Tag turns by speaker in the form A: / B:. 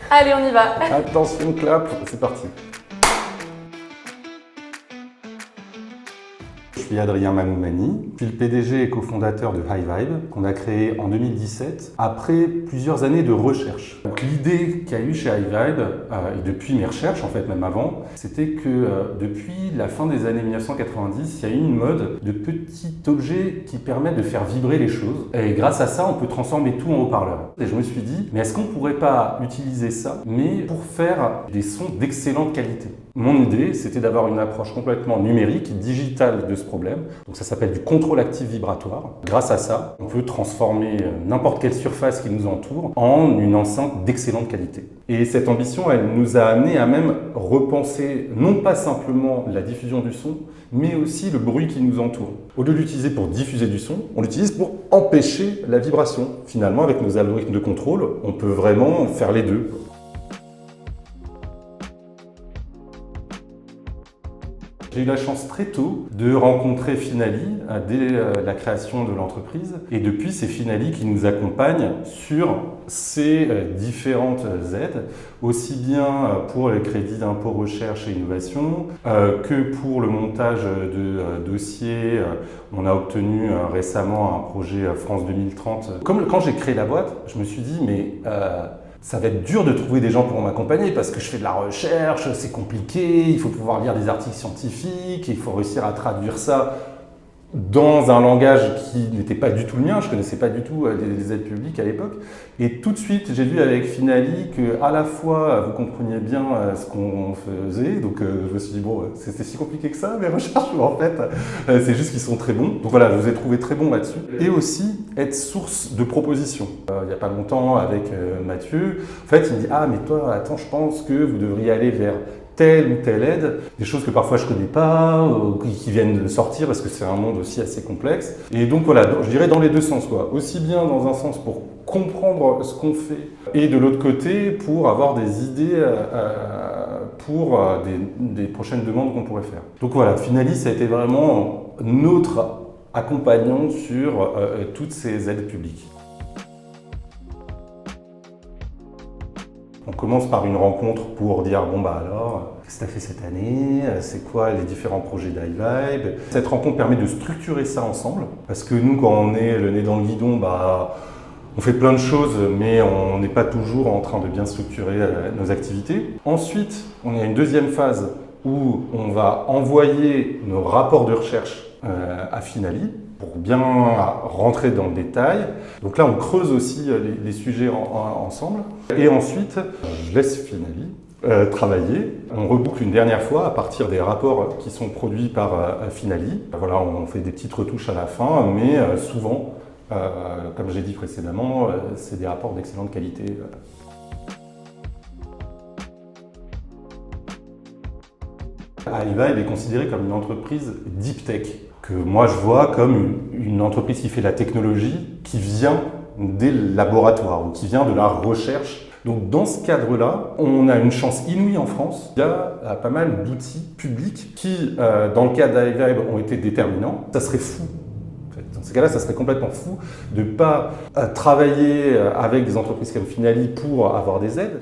A: Allez, on y va.
B: Attention, clap, c'est parti. Je suis Adrien Mamoumani, je suis le PDG et cofondateur de HiVibe, qu'on a créé en 2017, après plusieurs années de recherche. Donc l'idée qu'il y a eu chez HiVibe, et depuis mes recherches en fait, même avant, c'était que depuis la fin des années 1990, il y a eu une mode de petits objets qui permettent de faire vibrer les choses. Et grâce à ça, on peut transformer tout en haut-parleur. Et je me suis dit, mais est-ce qu'on ne pourrait pas utiliser ça, mais pour faire des sons d'excellente qualité? Mon idée, c'était d'avoir une approche complètement numérique, digitale de ce problème. Donc ça s'appelle du contrôle actif vibratoire. Grâce à ça, on peut transformer n'importe quelle surface qui nous entoure en une enceinte d'excellente qualité. Et cette ambition, elle nous a amené à même repenser non pas simplement la diffusion du son, mais aussi le bruit qui nous entoure. Au lieu de l'utiliser pour diffuser du son, on l'utilise pour empêcher la vibration. Finalement, avec nos algorithmes de contrôle, on peut vraiment faire les deux. J'ai eu la chance très tôt de rencontrer Finali dès la création de l'entreprise. Et depuis, c'est Finali qui nous accompagne sur ces différentes aides, aussi bien pour les crédits d'impôt recherche et innovation que pour le montage de dossiers. On a obtenu récemment un projet France 2030. Comme quand j'ai créé la boîte, je me suis dit, mais ça va être dur de trouver des gens pour m'accompagner parce que je fais de la recherche, c'est compliqué, il faut pouvoir lire des articles scientifiques, il faut réussir à traduire ça dans un langage qui n'était pas du tout le mien, je ne connaissais pas du tout les aides publiques à l'époque. Et tout de suite, j'ai vu avec Finali que à la fois vous compreniez bien ce qu'on faisait, donc je me suis dit, bon, c'est si compliqué que ça, mes recherches, mais en fait, c'est juste qu'ils sont très bons. Donc voilà, je vous ai trouvé très bons là-dessus. Et aussi, être source de propositions. Il n'y a pas longtemps, avec Mathieu, en fait, il me dit, ah, mais toi, attends, je pense que vous devriez aller vers telle ou telle aide, des choses que parfois je connais pas, qui viennent de sortir parce que c'est un monde aussi assez complexe. Et donc voilà, je dirais dans les deux sens, quoi. Aussi bien dans un sens pour comprendre ce qu'on fait et de l'autre côté pour avoir des idées pour des prochaines demandes qu'on pourrait faire. Donc voilà, Finali, ça a été vraiment notre accompagnant sur toutes ces aides publiques. On commence par une rencontre pour dire, bon bah alors, qu'est-ce que tu as fait cette année? C'est quoi les différents projets d'HiVibe? Cette rencontre permet de structurer ça ensemble, parce que nous, quand on est le nez dans le guidon, bah, on fait plein de choses, mais on n'est pas toujours en train de bien structurer nos activités. Ensuite, on a une deuxième phase où on va envoyer nos rapports de recherche à Finali, pour bien rentrer dans le détail. Donc là, on creuse aussi les sujets ensemble. Et ensuite, je laisse Finali travailler. On reboucle une dernière fois à partir des rapports qui sont produits par Finali. Voilà, on fait des petites retouches à la fin, mais souvent, comme j'ai dit précédemment, c'est des rapports d'excellente qualité. HiVibe est considérée comme une entreprise deep tech, que moi je vois comme une entreprise qui fait de la technologie, qui vient des laboratoires ou qui vient de la recherche. Donc dans ce cadre-là, on a une chance inouïe en France. Il y a pas mal d'outils publics qui, dans le cas d'HiVibe, ont été déterminants. Ça serait fou. Dans ces cas-là, ça serait complètement fou de ne pas travailler avec des entreprises comme Finali pour avoir des aides.